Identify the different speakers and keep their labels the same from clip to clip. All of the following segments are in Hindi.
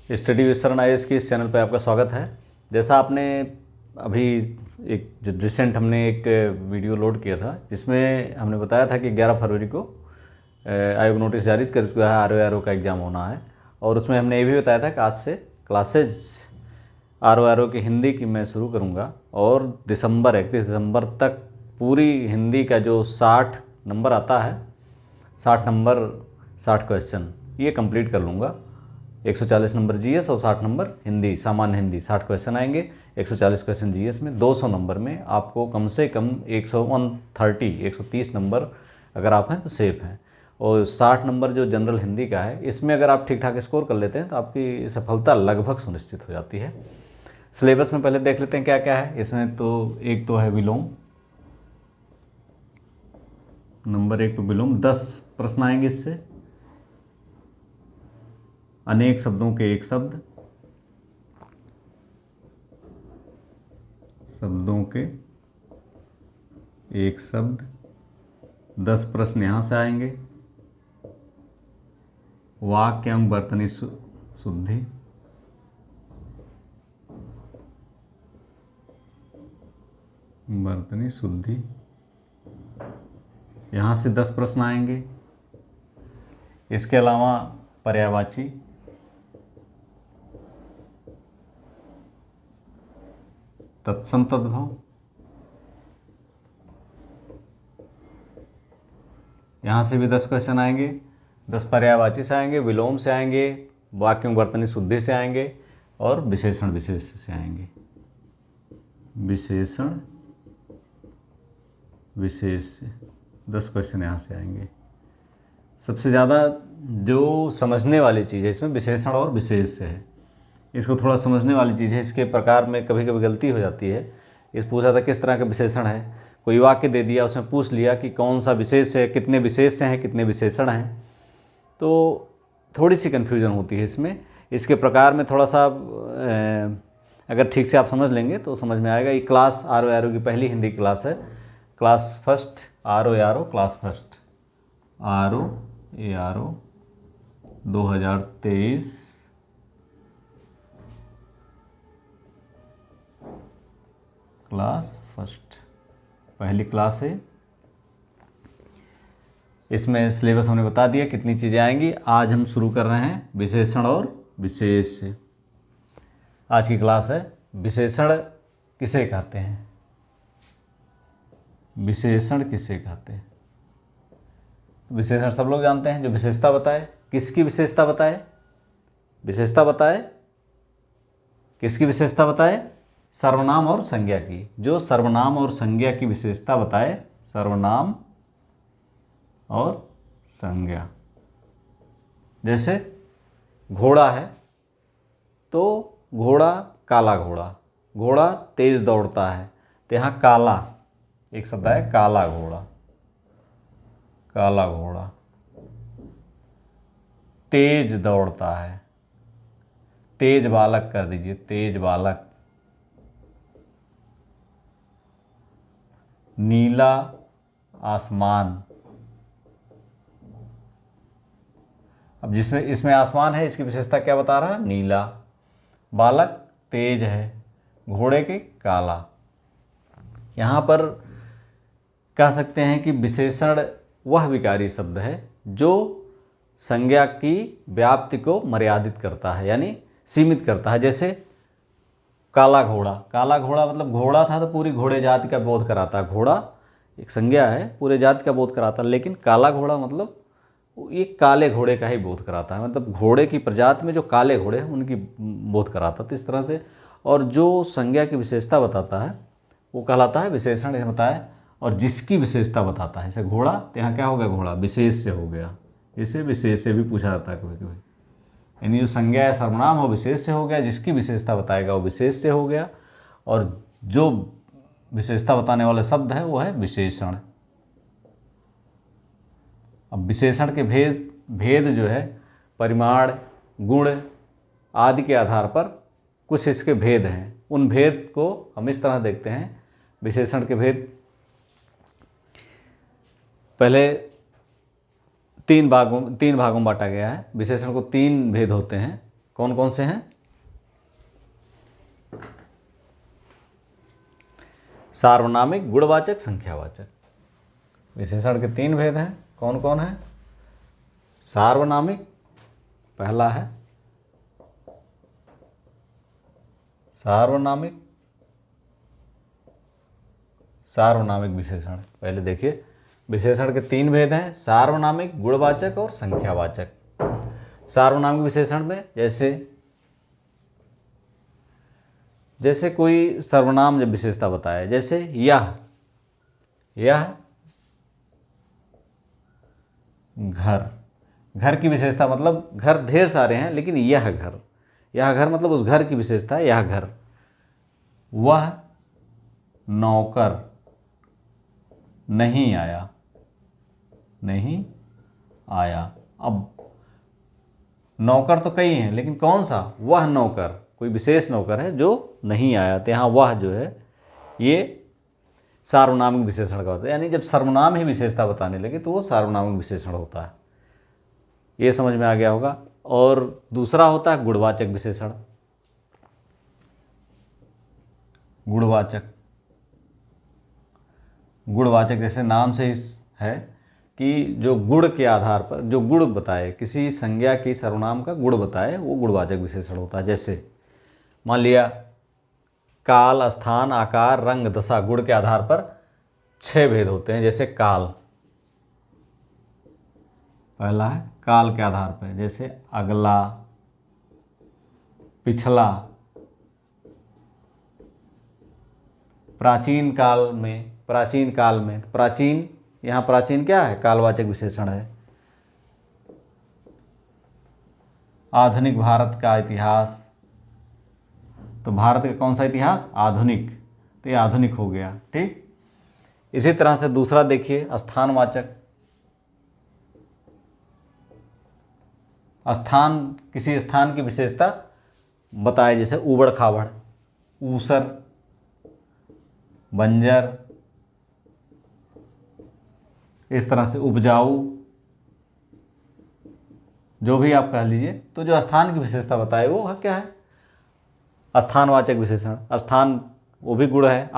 Speaker 1: स्टडी विद शरण IAS की इस चैनल पर आपका स्वागत है। जैसा आपने अभी एक रिसेंट हमने एक वीडियो लोड किया था जिसमें हमने बताया था कि 11 फरवरी को आयोग नोटिस जारी कर चुका है, RO का एग्ज़ाम होना है। और उसमें हमने ये भी बताया था कि आज से क्लासेज RO की हिंदी की मैं शुरू करूँगा और 31 दिसंबर तक पूरी हिंदी का जो 60 नंबर आता है, 60 नंबर 60 क्वेश्चन ये कंप्लीट कर लूँगा। 140 नंबर GS और 60 नंबर हिंदी, सामान्य हिंदी 60 क्वेश्चन आएंगे। 140 क्वेश्चन GS में 200 नंबर में आपको कम से कम 130 नंबर अगर आप हैं तो सेफ हैं। और 60 नंबर जो जनरल हिंदी का है, इसमें अगर आप ठीक ठाक स्कोर कर लेते हैं तो आपकी सफलता लगभग सुनिश्चित हो जाती है। सिलेबस में पहले देख लेते हैं क्या क्या है इसमें। तो एक तो है विलोम, नंबर 1 पे विलोम, 10 प्रश्न आएंगे इससे। अनेक शब्दों के एक शब्द, शब्दों के एक शब्द, 10 प्रश्न यहाँ से आएंगे। वाक्य एवं वर्तनी शुद्धि, वर्तनी शुद्धि, यहाँ से 10 प्रश्न आएंगे। इसके अलावा पर्यायवाची, तत्सम तद्भव, यहाँ से भी 10 क्वेश्चन आएंगे। 10 पर्यायवाची से आएंगे, विलोम से आएंगे, वाक्य में वर्तनी शुद्धि से आएंगे और विशेषण विशेष से आएंगे। विशेषण विशेष से 10 क्वेश्चन यहाँ से आएंगे। सबसे ज़्यादा जो समझने वाली चीज़ है इसमें विशेषण और विशेष से है। इसको थोड़ा समझने वाली चीज़ है। इसके प्रकार में कभी कभी गलती हो जाती है। इस पूछा था किस तरह का विशेषण है, कोई वाक्य दे दिया, उसमें पूछ लिया कि कौन सा विशेष है, कितने विशेष हैं, कितने विशेषण हैं, तो थोड़ी सी कन्फ्यूजन होती है इसमें। इसके प्रकार में थोड़ा सा अगर ठीक से आप समझ लेंगे तो समझ में आएगा। ये क्लास RO की पहली हिंदी क्लास है, class first RO class first RO 2023 class first पहली क्लास है। इसमें सिलेबस हमने बता दिया कितनी चीज़ें आएंगी। आज हम शुरू कर रहे हैं विशेषण और विशेष से। आज की क्लास है विशेषण किसे कहते हैं, विशेषण किसे कहते हैं। विशेषण सब लोग जानते हैं, जो विशेषता बताए। किसकी विशेषता बताए, विशेषता बताए, किसकी विशेषता बताए, सर्वनाम और संज्ञा की। जो सर्वनाम और संज्ञा की विशेषता बताए, सर्वनाम और संज्ञा। जैसे घोड़ा है तो घोड़ा, काला घोड़ा, घोड़ा तेज दौड़ता है तो यहाँ काला एक शब्द है, काला घोड़ा, काला घोड़ा। तेज दौड़ता है, तेज बालक कर दीजिए, तेज बालक। नीला आसमान, अब जिसमें इसमें आसमान है, इसकी विशेषता क्या बता रहा है, नीला। बालक तेज है, घोड़े के काला। यहाँ पर कह सकते हैं कि विशेषण वह विकारी शब्द है जो संज्ञा की व्याप्ति को मर्यादित करता है, यानी सीमित करता है। जैसे काला घोड़ा, काला घोड़ा मतलब घोड़ा था तो पूरी घोड़े जाति का बोध कराता है। घोड़ा एक संज्ञा है, पूरे जाति का बोध कराता है। लेकिन काला घोड़ा मतलब ये काले घोड़े का ही बोध कराता है, मतलब घोड़े की प्रजाति में जो काले घोड़े हैं उनकी बोध कराता है। तो इस तरह से, और जो संज्ञा की विशेषता बताता है वो कहलाता है विशेषण, ये बताया। और जिसकी विशेषता बताता है, जैसे घोड़ा, तो यहाँ क्या हो गया, घोड़ा विशेष से हो गया। इसे विशेष से भी पूछा जाता है कभी कभी, यानी जो संज्ञा या सर्वनाम हो विशेष से हो गया, जिसकी विशेषता बताएगा वो विशेष से हो गया, और जो विशेषता बताने वाला शब्द है वो है विशेषण। अब विशेषण के भेद जो है, परिमाण, गुण आदि के आधार पर कुछ इसके भेद हैं। उन भेद को हम इस तरह देखते हैं। विशेषण के भेद पहले तीन भागों में बांटा गया है। विशेषण को 3 भेद होते हैं। कौन कौन से हैं? सार्वनामिक, गुणवाचक, संख्यावाचक। विशेषण के 3 भेद हैं, कौन कौन है? सार्वनामिक पहला है, सार्वनामिक, सार्वनामिक विशेषण। पहले देखिए, विशेषण के 3 भेद हैं, सार्वनामिक, गुणवाचक और संख्यावाचक। सार्वनामिक विशेषण में जैसे कोई सर्वनाम जब विशेषता बताए, जैसे यह घर। घर की विशेषता मतलब घर ढेर सारे हैं, लेकिन यह घर मतलब उस घर की विशेषता है, यह घर। वह नौकर नहीं आया। अब नौकर तो कई हैं, लेकिन कौन सा? वह नौकर, कोई विशेष नौकर है जो नहीं आया। तो यहाँ वह जो है ये सार्वनामिक विशेषण का होता है, यानी जब सर्वनाम ही विशेषता बताने लगे तो वो सार्वनामिक विशेषण होता है। ये समझ में आ गया होगा। और दूसरा होता है गुणवाचक विशेषण। गुणवाचक जैसे नाम से ही है कि जो गुण के आधार पर जो गुण बताए, किसी संज्ञा की सर्वनाम का गुण बताए, वो गुणवाचक विशेषण होता है। जैसे मान लिया काल, स्थान, आकार, रंग, दशा, गुण के आधार पर 6 भेद होते हैं। जैसे काल, पहला है काल के आधार पर, जैसे अगला, पिछला, प्राचीन काल में। प्राचीन, यहाँ प्राचीन क्या है? कालवाचक विशेषण है। आधुनिक भारत का इतिहास, तो भारत का कौन सा इतिहास? आधुनिक, तो ये आधुनिक हो गया। ठीक। इसी तरह से दूसरा देखिए स्थानवाचक। स्थान, किसी स्थान की विशेषता बताए, जैसे ऊबड़ खाबड़, ऊसर, बंजर, इस तरह से उपजाऊ, जो भी आप कह लीजिए। तो जो स्थान की विशेषता बताए वो क्या है? स्थानवाचक विशेषण। स्थान वो भी गुण है।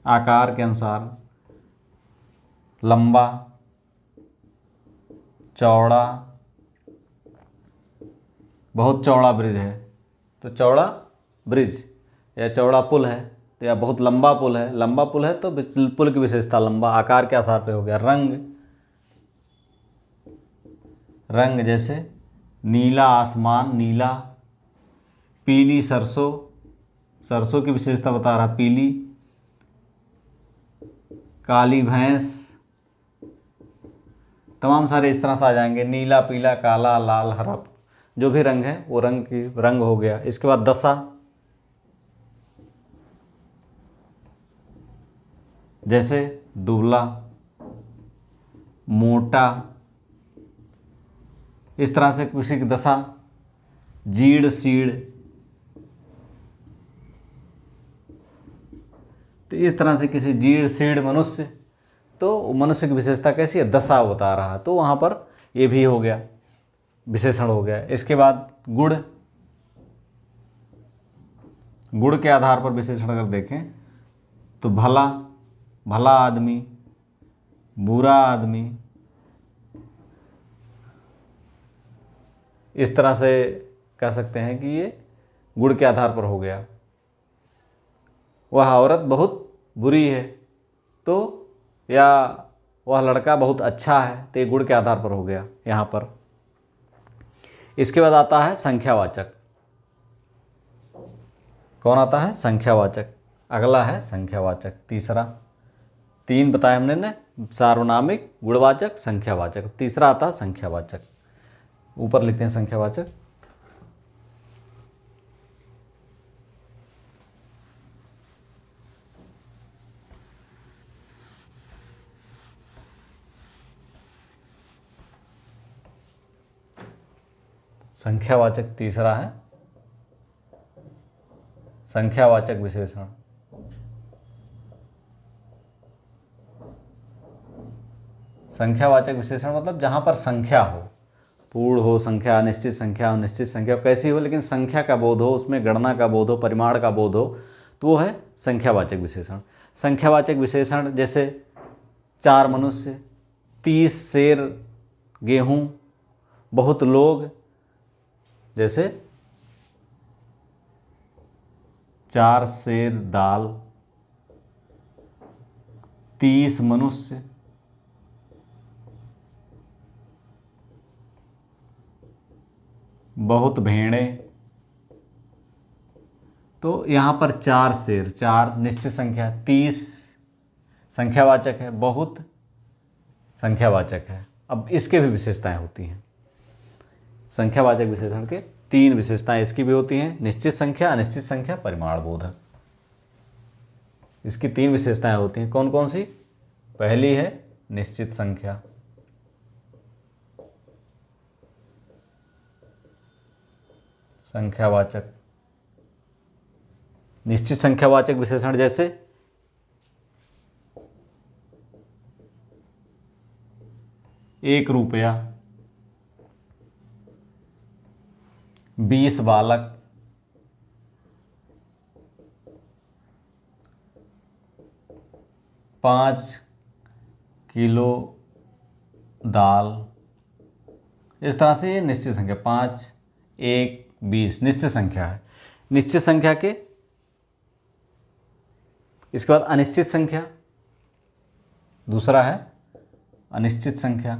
Speaker 1: आकार के अनुसार लंबा, चौड़ा, बहुत चौड़ा ब्रिज है तो चौड़ा ब्रिज, या चौड़ा पुल है तो, या बहुत लंबा पुल है तो पुल की विशेषता लंबा। आकार के आधार पे हो गया। रंग जैसे नीला आसमान, नीला। पीली सरसों की विशेषता बता रहा, पीली। काली भैंस, तमाम सारे इस तरह से आ जाएंगे। नीला, पीला, काला, लाल, हरा, जो भी रंग है वो रंग हो गया। इसके बाद दशा, जैसे दुबला, मोटा, इस तरह से किसी की दशा। जीड़ सीड़, तो इस तरह से किसी जीड़ सीड़ मनुष्य, तो मनुष्य की विशेषता कैसी है? दशा बता रहा, तो वहाँ पर ये भी हो गया, विशेषण हो गया। इसके बाद गुण के आधार पर विशेषण अगर देखें तो भला आदमी, बुरा आदमी, इस तरह से कह सकते हैं कि ये गुण के आधार पर हो गया। वह औरत बहुत बुरी है तो, या वह लड़का बहुत अच्छा है, तो ये गुण के आधार पर हो गया यहाँ पर। इसके बाद आता है संख्यावाचक। कौन आता है? संख्यावाचक। अगला है संख्यावाचक, तीसरा। 3 बताए हमने ना, सार्वनामिक, गुणवाचक, संख्यावाचक। तीसरा आता है संख्यावाचक। ऊपर लिखते हैं संख्यावाचक। संख्यावाचक तीसरा है संख्यावाचक विशेषण। संख्यावाचक विशेषण मतलब जहां पर संख्या हो, पूर्ण हो संख्या, अनिश्चित संख्या, निश्चित संख्या, कैसी हो लेकिन संख्या का बोध हो, उसमें गणना का बोध हो, परिमाण का बोध हो, तो वो है संख्यावाचक विशेषण। संख्यावाचक विशेषण जैसे 4 मनुष्य, 30 सेर गेहूँ, बहुत लोग, जैसे 4 सेर दाल, 30 मनुष्य, बहुत भेड़ें। तो यहाँ पर 4 सेर, 4 निश्चित संख्या, 30 संख्यावाचक है, बहुत संख्यावाचक है। अब इसके भी विशेषताएं होती हैं। संख्यावाचक विशेषण के 3 विशेषताएं इसकी भी होती हैं, निश्चित संख्या, अनिश्चित संख्या, परिमाण बोधक। इसकी 3 विशेषताएं होती हैं। कौन कौन सी? पहली है निश्चित संख्या, संख्यावाचक, निश्चित संख्यावाचक विशेषण जैसे 1 रुपया, 20 बालक, 5 किलो दाल। इस तरह से ये निश्चित संख्या, 5, 1, 20 निश्चित संख्या है। निश्चित संख्या के इसके बाद अनिश्चित संख्या, दूसरा है अनिश्चित संख्या,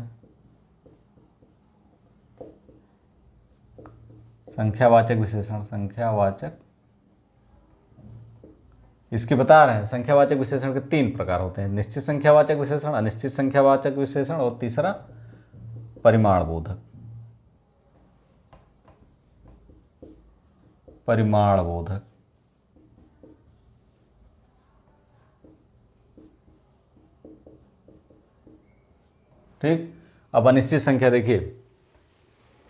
Speaker 1: संख्यावाचक विशेषण, संख्यावाचक। इसके बता रहे हैं संख्यावाचक विशेषण के 3 प्रकार होते हैं, निश्चित संख्यावाचक विशेषण, अनिश्चित संख्यावाचक विशेषण और तीसरा परिमाण बोधक। परिमाण बोधक। ठीक। अब अनिश्चित संख्या देखिए,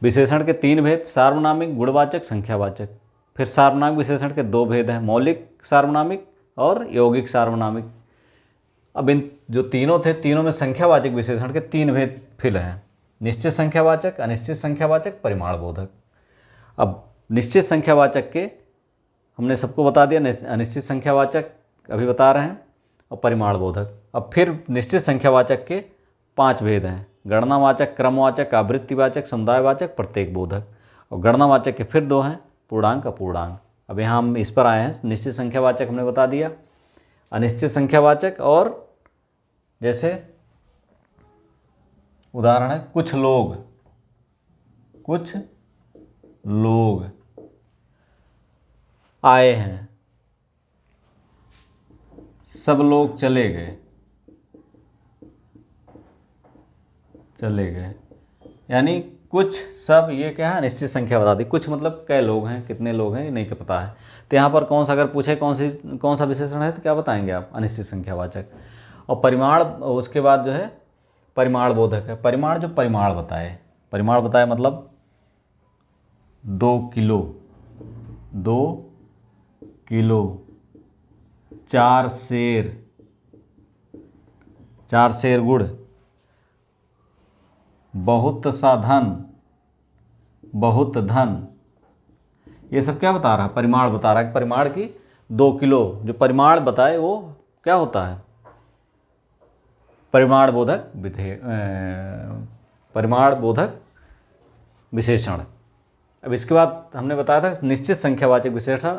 Speaker 1: विशेषण के 3 भेद, सार्वनामिक, गुणवाचक, संख्यावाचक। फिर सार्वनामिक विशेषण के 2 भेद हैं, मौलिक सार्वनामिक और यौगिक सार्वनामिक। अब इन जो तीनों थे, तीनों में संख्यावाचक विशेषण के 3 भेद फिल हैं, निश्चित संख्यावाचक, अनिश्चित संख्यावाचक, परिमाण बोधक। अब निश्चित संख्यावाचक के हमने सबको बता दिया, अनिश्चित संख्यावाचक अभी बता रहे हैं, और परिमाण बोधक। अब फिर निश्चित संख्यावाचक के 5 भेद हैं, गणनावाचक, क्रमवाचक, आवृत्तिवाचक, समुदायवाचक, प्रत्येक बोधक। और गणनावाचक के फिर 2 हैं, पूर्णांक, अपूर्णांक। अब यहाँ हम इस पर आए हैं, निश्चित संख्यावाचक हमने बता दिया, अनिश्चित संख्यावाचक, और जैसे उदाहरण है कुछ लोग, कुछ लोग आए हैं, सब लोग चले गए, चले गए। यानी कुछ, सब, ये क्या है, निश्चित संख्या बता दी। कुछ मतलब कै लोग हैं, कितने लोग हैं, ये नहीं पता है। तो यहाँ पर कौन सा, अगर पूछे कौन सा विशेषण है तो क्या बताएंगे आप? अनिश्चित संख्यावाचक। और परिमाण, उसके बाद जो है परिमाण बोधक है। परिमाण, जो परिमाण बताए, परिमाण बताए मतलब 2 किलो, 2 किलो, 4 सेर, 4 सेर गुड़, बहुत सा धन, बहुत धन। ये सब क्या बता रहा है? परिमाण बता रहा है कि परिमाण की 2 किलो, जो परिमाण बताए वो क्या होता है? परिमाण बोधक परिमाण बोधक विशेषण। अब इसके बाद हमने बताया था निश्चित संख्यावाचक विशेषण।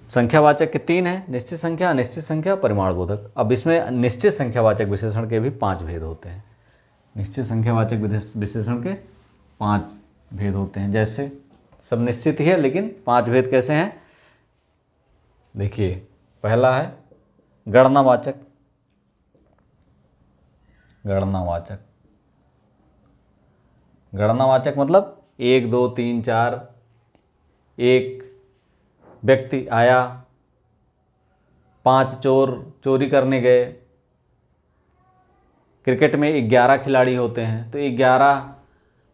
Speaker 1: संख्यावाचक के 3 हैं, निश्चित संख्या, अनिश्चित संख्या, परिमाण बोधक। अब इसमें निश्चित संख्यावाचक विशेषण के भी 5 भेद होते हैं। निश्चित संख्यावाचक विशेषण के 5 भेद होते हैं। जैसे सब निश्चित ही है, लेकिन 5 भेद कैसे हैं? देखिए, पहला है गणनावाचक, गणनावाचक। गणनावाचक मतलब 1, 2, 3, 4, एक व्यक्ति आया, 5 चोर चोरी करने गए। क्रिकेट में 11 खिलाड़ी होते हैं, तो 11,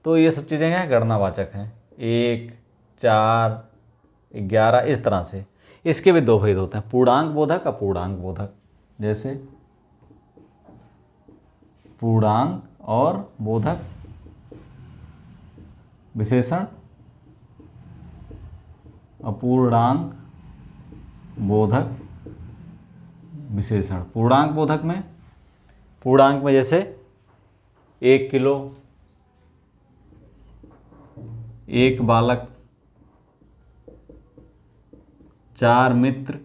Speaker 1: तो ये सब चीज़ें हैं गणनावाचक हैं। 1, 4, 11, इस तरह से। इसके भी 2 भेद होते हैं, पूर्णांक बोधक, अपूर्णांक बोधक। जैसे पूर्णांक और बोधक। विशेषण अपूर्णांक बोधक विशेषण। पूर्णांक बोधक में, पूर्णांक में जैसे 1 किलो, 1 बालक, 4 मित्र।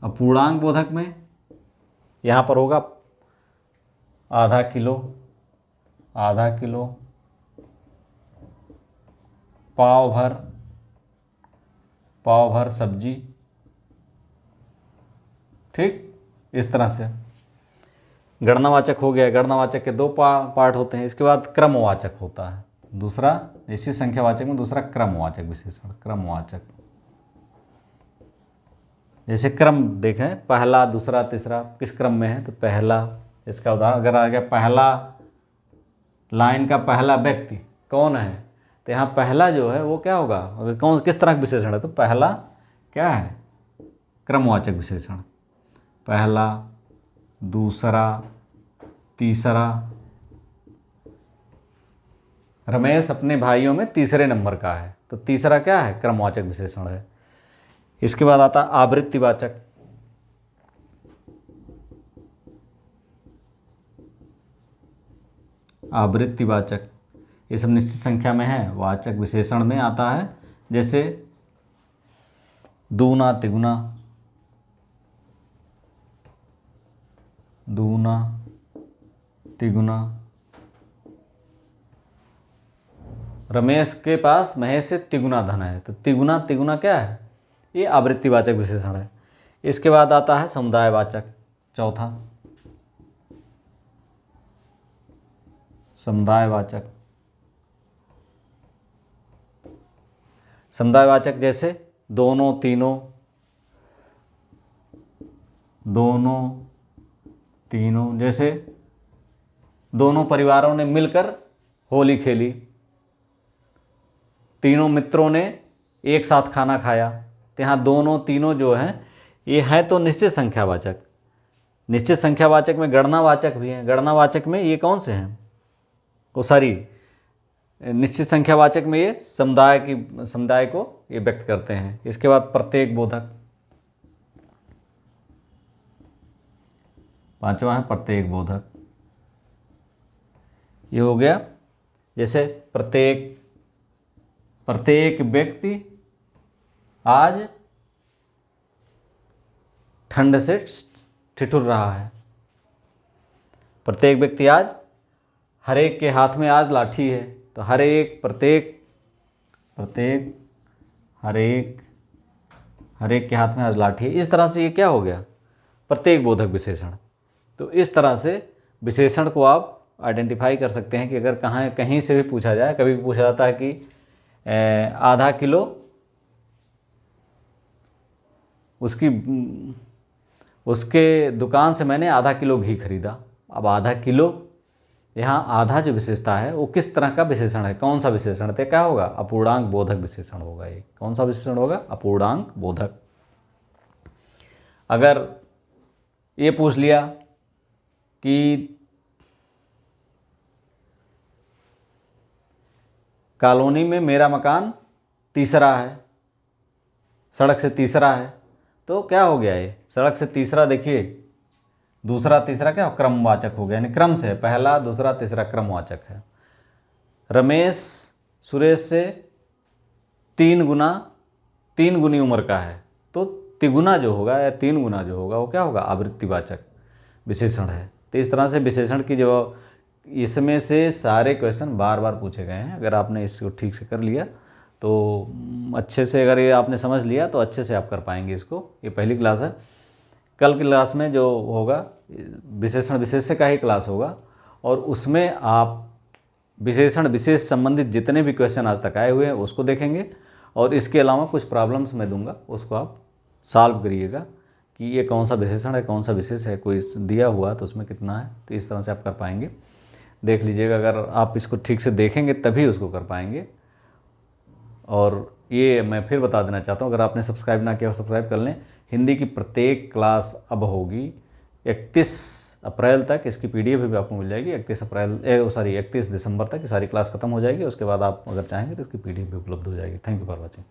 Speaker 1: अपूर्णांक बोधक में यहाँ पर होगा आधा किलो, आधा किलो, पाव भर, पाव भर सब्जी। ठीक, इस तरह से गणनावाचक हो गया। गणनावाचक के 2 पार्ट होते हैं। इसके बाद क्रमवाचक होता है दूसरा, निश्चित संख्यावाचक में दूसरा क्रमवाचक विशेषण। क्रमवाचक जैसे क्रम देखें, पहला, दूसरा, तीसरा किस क्रम में है, तो पहला। इसका उदाहरण अगर आ गया, पहला लाइन का पहला व्यक्ति कौन है, तो यहाँ पहला जो है वो क्या होगा, अगर कौन किस तरह का विशेषण है, तो पहला क्या है, क्रमवाचक विशेषण। पहला, दूसरा, तीसरा। रमेश अपने भाइयों में तीसरे नंबर का है, तो तीसरा क्या है, क्रमवाचक विशेषण है। इसके बाद आता है आवृत्तिवाचक। आवृत्तिवाचक ये सब निश्चित संख्या में है, वाचक विशेषण में आता है। जैसे दूना, तिगुना, दूना, तिगुना। रमेश के पास महेश से तिगुना धन है, तो तिगुना, तिगुना क्या है, ये आवृत्तिवाचक विशेषण है। इसके बाद आता है समुदायवाचक, चौथा समुदायवाचक। समुदायवाचक जैसे दोनों, तीनों, दोनों, तीनों। जैसे दोनों परिवारों ने मिलकर होली खेली, तीनों मित्रों ने एक साथ खाना खाया। तो यहाँ दोनों, तीनों जो हैं ये है तो निश्चित संख्यावाचक। निश्चित संख्यावाचक में गणनावाचक भी हैं। गणनावाचक में ये कौन से हैं, वो सारी निश्चित संख्यावाचक में ये समुदाय को ये व्यक्त करते हैं। इसके बाद प्रत्येक बोधक, पांचवा है प्रत्येक बोधक। ये हो गया जैसे प्रत्येक व्यक्ति आज ठंड से ठिठुर रहा है। प्रत्येक व्यक्ति आज, हर एक के हाथ में आज लाठी है, तो हर एक, प्रत्येक, हर एक के हाथ में आज लाठी है। इस तरह से ये क्या हो गया, प्रत्येक बोधक विशेषण। तो इस तरह से विशेषण को आप आइडेंटिफाई कर सकते हैं कि अगर कहीं से भी पूछा जाए, कभी भी पूछा जाता है कि आधा किलो उसके दुकान से मैंने आधा किलो घी खरीदा। अब आधा किलो, यहाँ आधा जो विशेषता है वो किस तरह का विशेषण है, कौन सा विशेषण है, क्या होगा, अपूर्णांक बोधक विशेषण होगा। ये कौन सा विशेषण होगा, अपूर्णांक बोधक। अगर ये पूछ लिया कि कॉलोनी में मेरा मकान तीसरा है, सड़क से तीसरा है, तो क्या हो गया, ये सड़क से तीसरा, देखिए दूसरा, तीसरा क्या क्रमवाचक हो गया, यानी क्रम से पहला, दूसरा, तीसरा क्रमवाचक है। रमेश सुरेश से 3 गुनी उम्र का है, तो तिगुना जो होगा या 3 गुना जो होगा वो क्या होगा, आवृत्तिवाचक विशेषण है। तो इस तरह से विशेषण की जो इसमें से सारे क्वेश्चन बार बार पूछे गए हैं। अगर आपने इसको ठीक से कर लिया तो अच्छे से, अगर ये आपने समझ लिया तो अच्छे से आप कर पाएंगे इसको। ये पहली क्लास है। कल की क्लास में जो होगा विशेषण विशेष्य का ही क्लास होगा, और उसमें आप विशेषण विशेष संबंधित जितने भी क्वेश्चन आज तक आए हुए हैं उसको देखेंगे, और इसके अलावा कुछ प्रॉब्लम्स मैं दूंगा, उसको आप सॉल्व करिएगा कि ये कौन सा विशेषण है, कौन सा विशेष है, कोई दिया हुआ तो उसमें कितना है। तो इस तरह से आप कर पाएंगे। देख लीजिएगा, अगर आप इसको ठीक से देखेंगे तभी उसको कर पाएंगे। और ये मैं फिर बता देना चाहता हूँ, अगर आपने सब्सक्राइब ना किया हो सब्सक्राइब कर लें। हिंदी की प्रत्येक क्लास अब होगी 31 अप्रैल तक इसकी PDF भी आपको मिल जाएगी। 31 दिसंबर तक ये सारी क्लास खत्म हो जाएगी। उसके बाद आप अगर चाहेंगे तो इसकी PDF भी उपलब्ध हो जाएगी। Thank you for watching.